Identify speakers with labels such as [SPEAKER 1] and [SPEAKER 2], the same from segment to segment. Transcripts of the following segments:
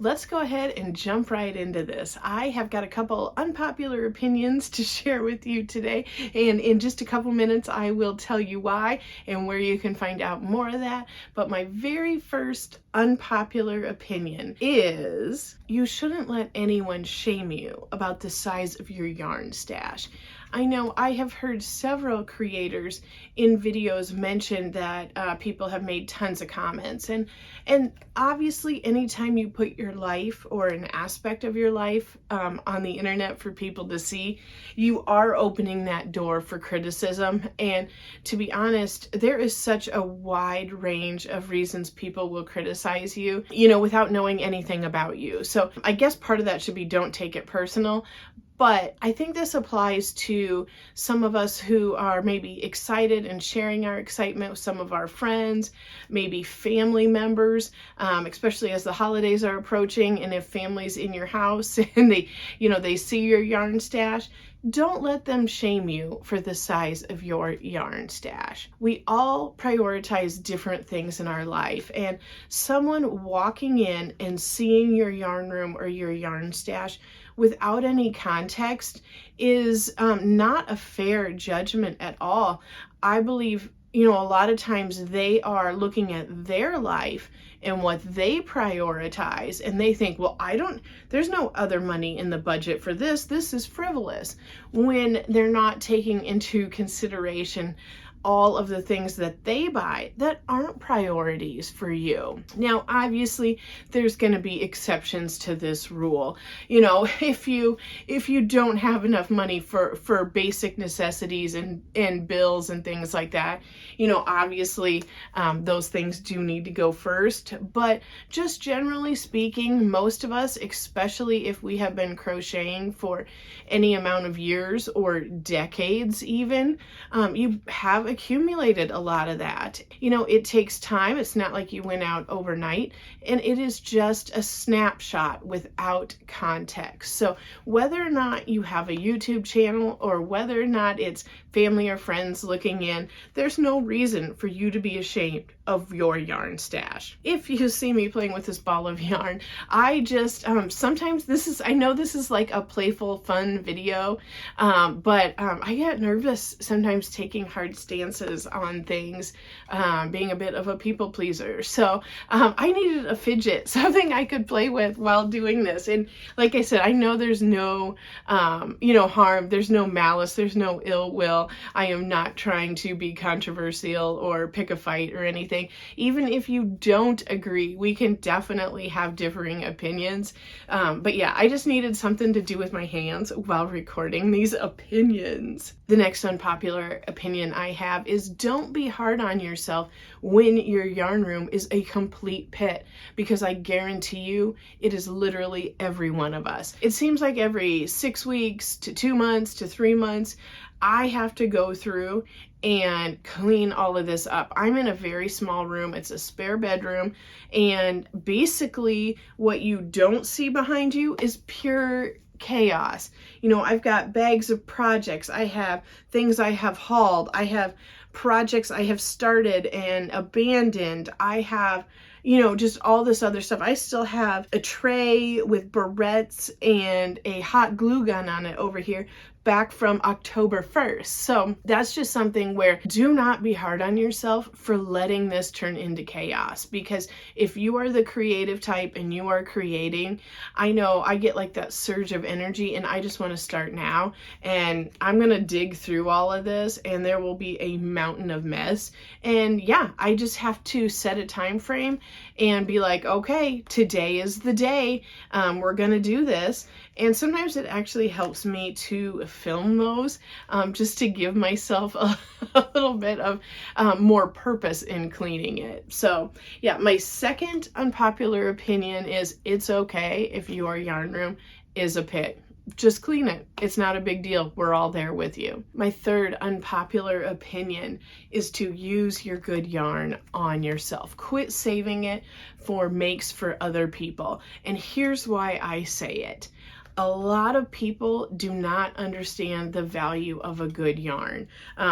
[SPEAKER 1] Let's go ahead and jump right into this. I have got a couple unpopular opinions to share with you today, and in just a couple minutes I will tell you why and where you can find out more of that. But my very first unpopular opinion is you shouldn't let anyone shame you about the size of your yarn stash. I know I have heard several creators in videos mention that people have made tons of comments, and obviously anytime you put your life or an aspect of your life on the internet for people to see, you are opening that door for criticism. And to be honest, there is such a wide range of reasons people will criticize you, without knowing anything about you. So I guess part of that should be don't take it personal. But I think this applies to some of us who are maybe excited and sharing our excitement with some of our friends, maybe family members, especially as the holidays are approaching, and if family's in your house and they see your yarn stash. Don't let them shame you for the size of your yarn stash. We all prioritize different things in our life, and someone walking in and seeing your yarn room or your yarn stash without any context is not a fair judgment at all. I believe, a lot of times they are looking at their life and what they prioritize, and they think, well, there's no other money in the budget for this. This is frivolous, when they're not taking into consideration all of the things that they buy that aren't priorities for you. Now, obviously, there's going to be exceptions to this rule. If you don't have enough money for basic necessities and bills and things like that, obviously, those things do need to go first. But just generally speaking, most of us, especially if we have been crocheting for any amount of years or decades even, you have accumulated a lot of that. It takes time. It's not like you went out overnight, and it is just a snapshot without context. So whether or not you have a YouTube channel or whether or not it's family or friends looking in, there's no reason for you to be ashamed of your yarn stash. If you see me playing with this ball of yarn, I just sometimes I know this is like a playful, fun video, but I get nervous sometimes taking hard stances on things, being a bit of a people pleaser. So I needed a fidget, something I could play with while doing this. And like I said, I know there's no harm, there's no malice, there's no ill will. I am not trying to be controversial or pick a fight or anything. Even if you don't agree, we can definitely have differing opinions. But yeah, I just needed something to do with my hands while recording these opinions. The next unpopular opinion I have is don't be hard on yourself when your yarn room is a complete pit, because I guarantee you it is literally every one of us. It seems like every 6 weeks to 2 months to 3 months, I have to go through and clean all of this up. I'm in a very small room. It's a spare bedroom. And basically what you don't see behind you is pure chaos. I've got bags of projects. I have things I have hauled. I have projects I have started and abandoned. I have just all this other stuff. I still have a tray with barrettes and a hot glue gun on it over here, back from October 1st. So that's just something where do not be hard on yourself for letting this turn into chaos, because if you are the creative type and you are creating, I know I get like that surge of energy and I just want to start now, and I'm going to dig through all of this and there will be a mountain of mess. And yeah, I just have to set a time frame and be like, okay, today is the day. We're going to do this. And sometimes it actually helps me to film those, just to give myself a little bit of more purpose in cleaning it. So yeah, my second unpopular opinion is it's okay if your yarn room is a pit. Just clean it. It's not a big deal. We're all there with you. My third unpopular opinion is to use your good yarn on yourself. Quit saving it for makes for other people. And here's why I say it. A lot of people do not understand the value of a good yarn.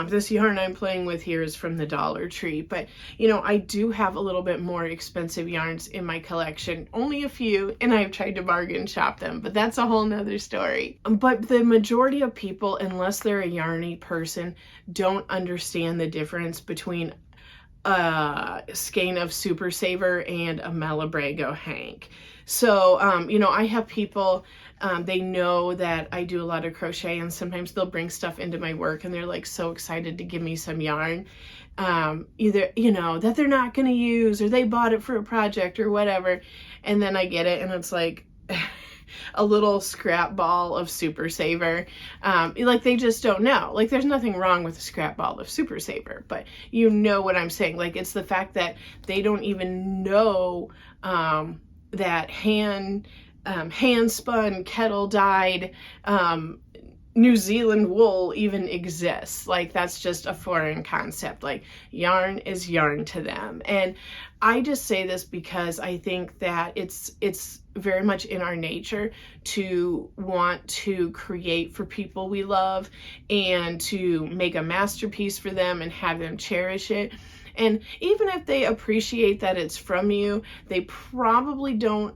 [SPEAKER 1] This yarn I'm playing with here is from the Dollar Tree, but I do have a little bit more expensive yarns in my collection, only a few, and I've tried to bargain shop them, but that's a whole nother story. But the majority of people, unless they're a yarny person, don't understand the difference between a skein of Super Saver and a Malabrigo Hank. So, I have people, they know that I do a lot of crochet, and sometimes they'll bring stuff into my work and they're like so excited to give me some yarn, either, that they're not going to use, or they bought it for a project or whatever. And then I get it and it's like a little scrap ball of Super Saver. Like they just don't know. Like there's nothing wrong with a scrap ball of Super Saver, but you know what I'm saying. Like it's the fact that they don't even know that hand spun, kettle dyed New Zealand wool even exists. Like that's just a foreign concept. Like yarn is yarn to them. And I just say this because I think that it's very much in our nature to want to create for people we love and to make a masterpiece for them and have them cherish it. And even if they appreciate that it's from you, they probably don't,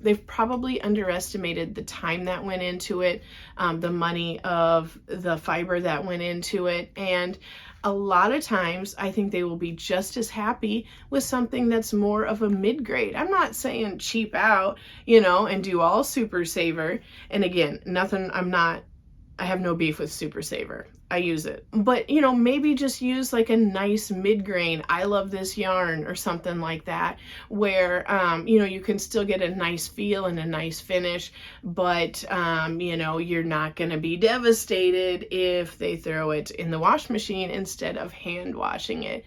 [SPEAKER 1] they've probably underestimated the time that went into it, the money of the fiber that went into it. And a lot of times I think they will be just as happy with something that's more of a mid-grade. I'm not saying cheap out, and do all Super Saver. And again, I have no beef with Super Saver. I use it. But, maybe just use like a nice mid-grain, I love this yarn or something like that, where, you can still get a nice feel and a nice finish, but, you're not going to be devastated if they throw it in the wash machine instead of hand washing it.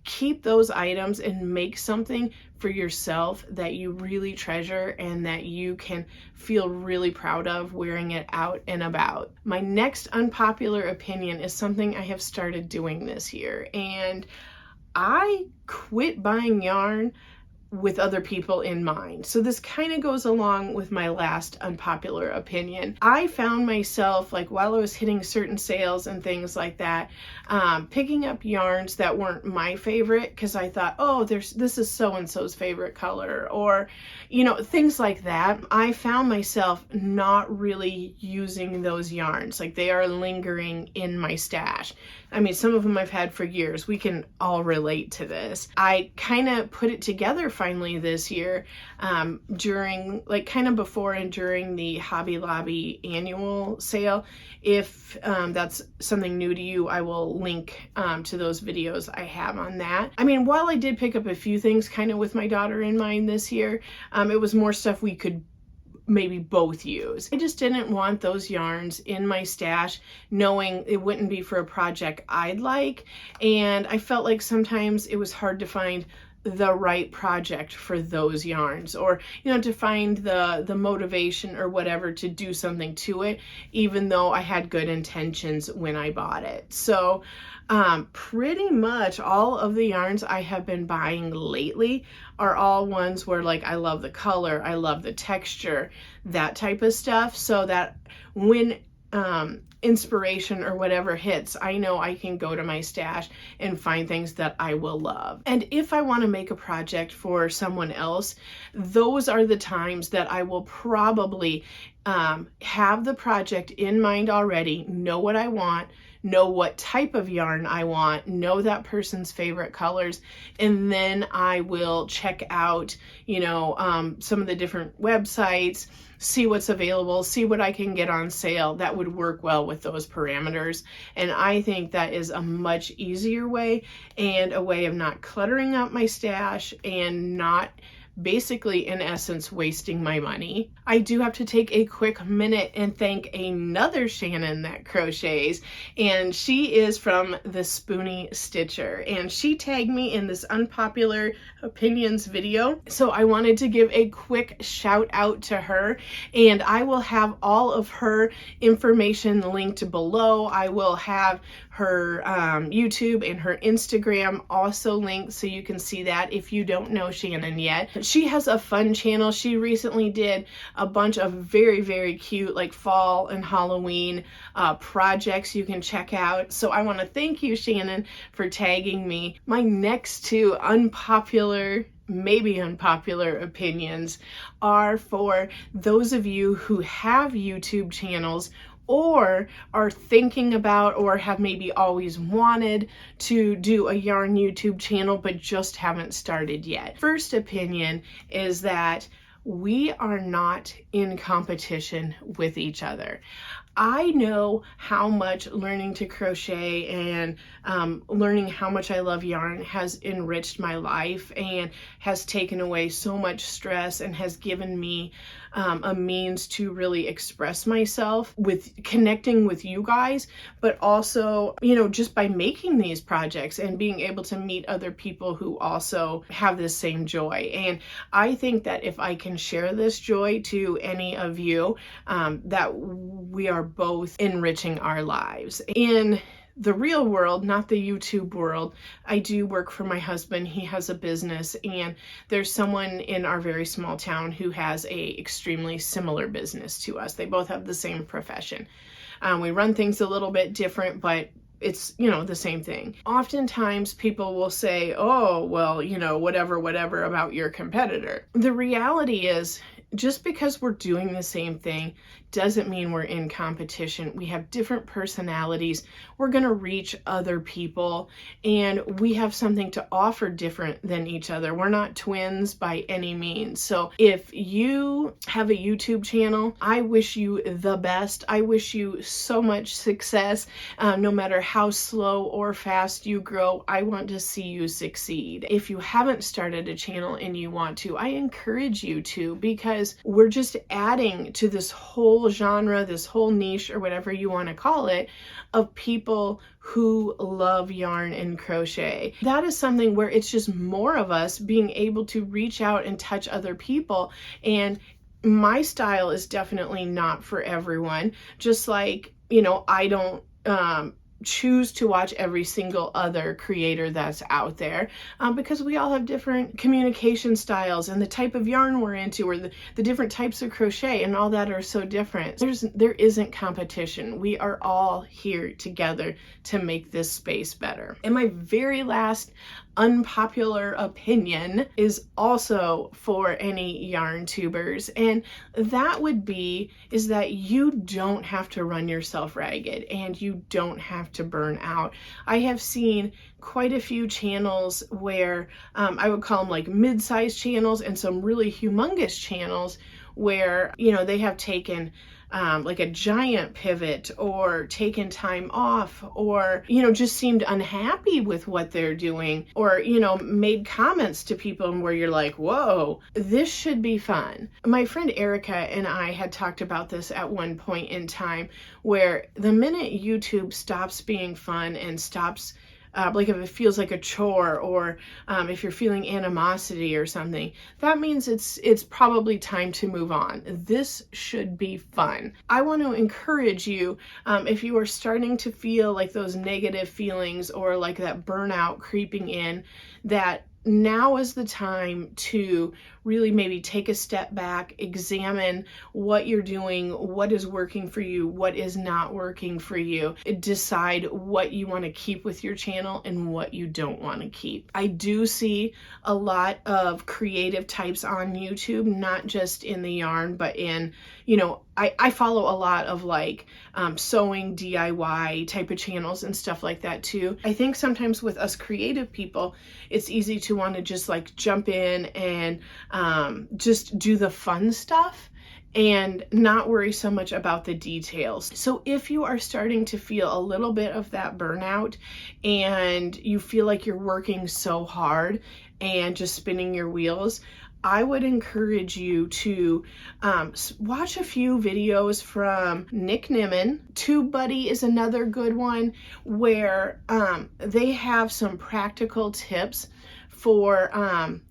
[SPEAKER 1] Keep those items and make something for yourself that you really treasure and that you can feel really proud of wearing it out and about. My next unpopular opinion is something I have started doing this year, and I quit buying yarn with other people in mind. So this kind of goes along with my last unpopular opinion. I found myself, like while I was hitting certain sales and things like that, picking up yarns that weren't my favorite because I thought, oh, this is so-and-so's favorite color, or, things like that. I found myself not really using those yarns. Like they are lingering in my stash. I mean, some of them I've had for years. We can all relate to this. I kind of put it together finally this year, during, like kind of before and during the Hobby Lobby annual sale. If that's something new to you, I will link to those videos I have on that. I mean, while I did pick up a few things kind of with my daughter in mind this year, it was more stuff we could maybe both use. I just didn't want those yarns in my stash knowing it wouldn't be for a project I'd like, and I felt like sometimes it was hard to find the right project for those yarns, or to find the motivation or whatever to do something to it, even though I had good intentions when I bought it. So pretty much all of the yarns I have been buying lately are all ones where like I love the color, I love the texture, that type of stuff, so that when inspiration or whatever hits, I know I can go to my stash and find things that I will love. And if I want to make a project for someone else, those are the times that I will probably have the project in mind already, know what I want, know what type of yarn I want, know that person's favorite colors, and then I will check out, some of the different websites, see what's available, see what I can get on sale that would work well with those parameters. And I think that is a much easier way, and a way of not cluttering up my stash and not basically, in essence, wasting my money. I do have to take a quick minute and thank another Shannon that crochets, and she is from the Spoony Stitcher, and she tagged me in this unpopular opinions video. So I wanted to give a quick shout out to her, and I will have all of her information linked below. I will have her YouTube and her Instagram also linked, so you can see that if you don't know Shannon yet. She has a fun channel. She recently did a bunch of very, very cute like fall and Halloween projects you can check out. So I want to thank you, Shannon, for tagging me. My next two maybe unpopular opinions are for those of you who have YouTube channels or are thinking about or have maybe always wanted to do a yarn YouTube channel but just haven't started yet. First opinion is that we are not in competition with each other. I know how much learning to crochet and learning how much I love yarn has enriched my life and has taken away so much stress and has given me a means to really express myself with connecting with you guys, but also, you know, just by making these projects and being able to meet other people who also have the same joy. And I think that if I can share this joy to any of you, that we are both enriching our lives. In the real world, not the YouTube world, I do work for my husband. He has a business, and there's someone in our very small town who has a extremely similar business to us. They both have the same profession. We run things a little bit different, but it's, you know, the same thing. Oftentimes people will say, oh, well, you know, whatever about your competitor. The reality is, just because we're doing the same thing doesn't mean we're in competition. We have different personalities. We're going to reach other people, and we have something to offer different than each other. We're not twins by any means. So if you have a YouTube channel, I wish you the best. I wish you so much success. No matter how slow or fast you grow, I want to see you succeed. If you haven't started a channel and you want to, I encourage you to, because we're just adding to this whole genre, this whole niche, or whatever you want to call it, of people who love yarn and crochet. That is something where it's just more of us being able to reach out and touch other people. And my style is definitely not for everyone. Just like, you know, I don't choose to watch every single other creator that's out there, because we all have different communication styles, and the type of yarn we're into, or the different types of crochet and all that are so different. There isn't competition. We are all here together to make this space better. And my very last unpopular opinion is also for any yarn tubers, and that would be is that you don't have to run yourself ragged and you don't have to burn out. I have seen quite a few channels where I would call them like mid-sized channels, and some really humongous channels where, you know, they have taken like a giant pivot or taken time off, or, you know, just seemed unhappy with what they're doing, or, you know, made comments to people where you're like, whoa, this should be fun. My friend Erica and I had talked about this at one point in time, where the minute YouTube stops being fun and stops like if it feels like a chore, or if you're feeling animosity or something, that means it's probably time to move on. This should be fun. I want to encourage you, if you are starting to feel like those negative feelings or like that burnout creeping in, that now is the time to really maybe take a step back, examine what you're doing, what is working for you, what is not working for you, decide what you want to keep with your channel and what you don't want to keep. I do see a lot of creative types on YouTube, not just in the yarn, but in, you know, I follow a lot of like sewing DIY type of channels and stuff like that too. I think sometimes with us creative people, it's easy to want to just like jump in and just do the fun stuff and not worry so much about the details. So if you are starting to feel a little bit of that burnout and you feel like you're working so hard and just spinning your wheels, I would encourage you to watch a few videos from Nick Nimmin. TubeBuddy is another good one, where they have some practical tips for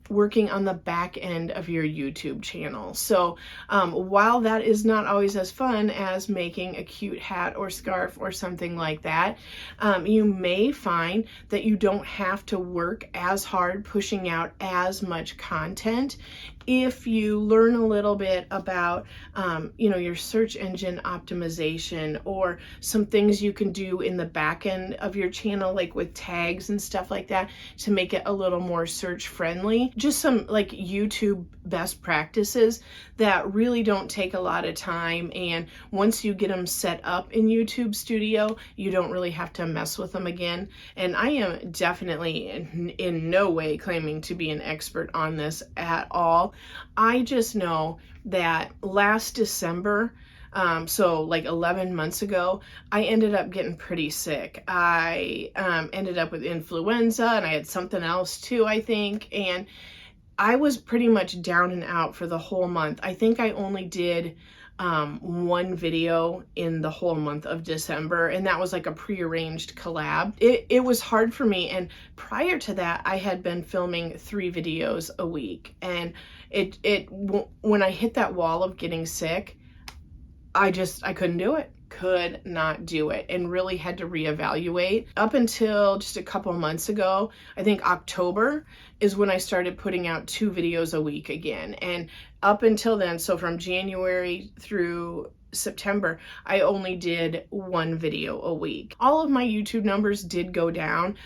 [SPEAKER 1] working on the back end of your YouTube channel. So while that is not always as fun as making a cute hat or scarf or something like that, you may find that you don't have to work as hard pushing out as much content if you learn a little bit about your search engine optimization, or some things you can do in the back end of your channel, like with tags and stuff like that, to make it a little more search friendly. Just some like YouTube best practices that really don't take a lot of time, and once you get them set up in YouTube Studio, you don't really have to mess with them again. And I am definitely in no way claiming to be an expert on this at all. I just know that last December, so like 11 months ago, I ended up getting pretty sick. I ended up with influenza, and I had something else too, I think, and I was pretty much down and out for the whole month. I think I only did one video in the whole month of December, and that was like a prearranged collab. It was hard for me, and prior to that I had been filming 3 videos a week, and when I hit that wall of getting sick, I couldn't do it. Could not do it, and really had to reevaluate. Up until just a couple months ago, I think October is when I started putting out 2 videos a week again. And up until then, so from January through September, I only did 1 video a week. All of my YouTube numbers did go down,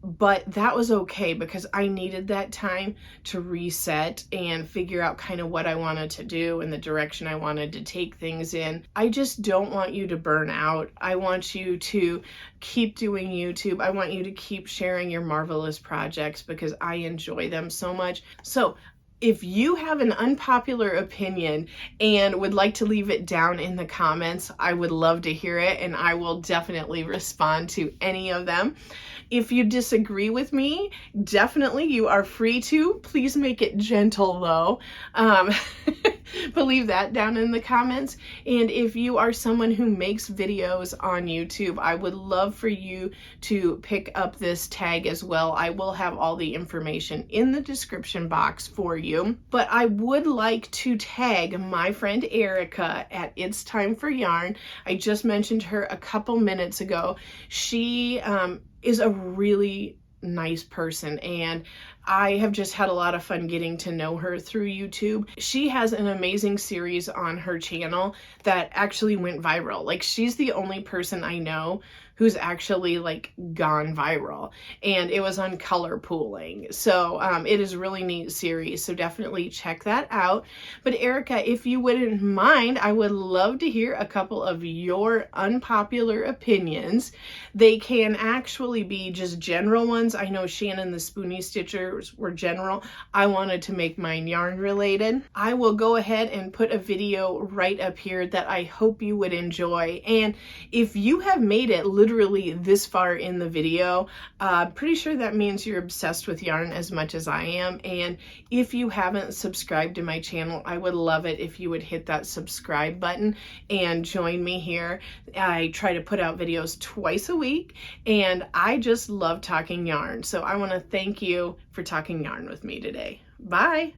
[SPEAKER 1] but that was okay because I needed that time to reset and figure out kind of what I wanted to do and the direction I wanted to take things in. I just don't want you to burn out. I want you to keep doing YouTube. I want you to keep sharing your marvelous projects because I enjoy them so much. So if you have an unpopular opinion and would like to leave it down in the comments, I would love to hear it, and I will definitely respond to any of them. If you disagree with me, definitely you are free to. Please make it gentle though. But leave that down in the comments. And if you are someone who makes videos on YouTube, I would love for you to pick up this tag as well. I will have all the information in the description box for you. But I would like to tag my friend Erica at It's Time for Yarn. I just mentioned her a couple minutes ago. She is a really nice person, and I have just had a lot of fun getting to know her through YouTube. She has an amazing series on her channel that actually went viral. Like, she's the only person I know who's actually like gone viral, and it was on color pooling. So it is a really neat series, so definitely check that out. But Erica, if you wouldn't mind, I would love to hear a couple of your unpopular opinions. They can actually be just general ones. I know Shannon the Spoony Stitchers were general. I wanted to make mine yarn related. I will go ahead and put a video right up here that I hope you would enjoy. And if you have made it literally this far in the video, pretty sure that means you're obsessed with yarn as much as I am. And if you haven't subscribed to my channel, I would love it if you would hit that subscribe button and join me here. I try to put out videos twice a week, and I just love talking yarn. So I want to thank you for talking yarn with me today. Bye.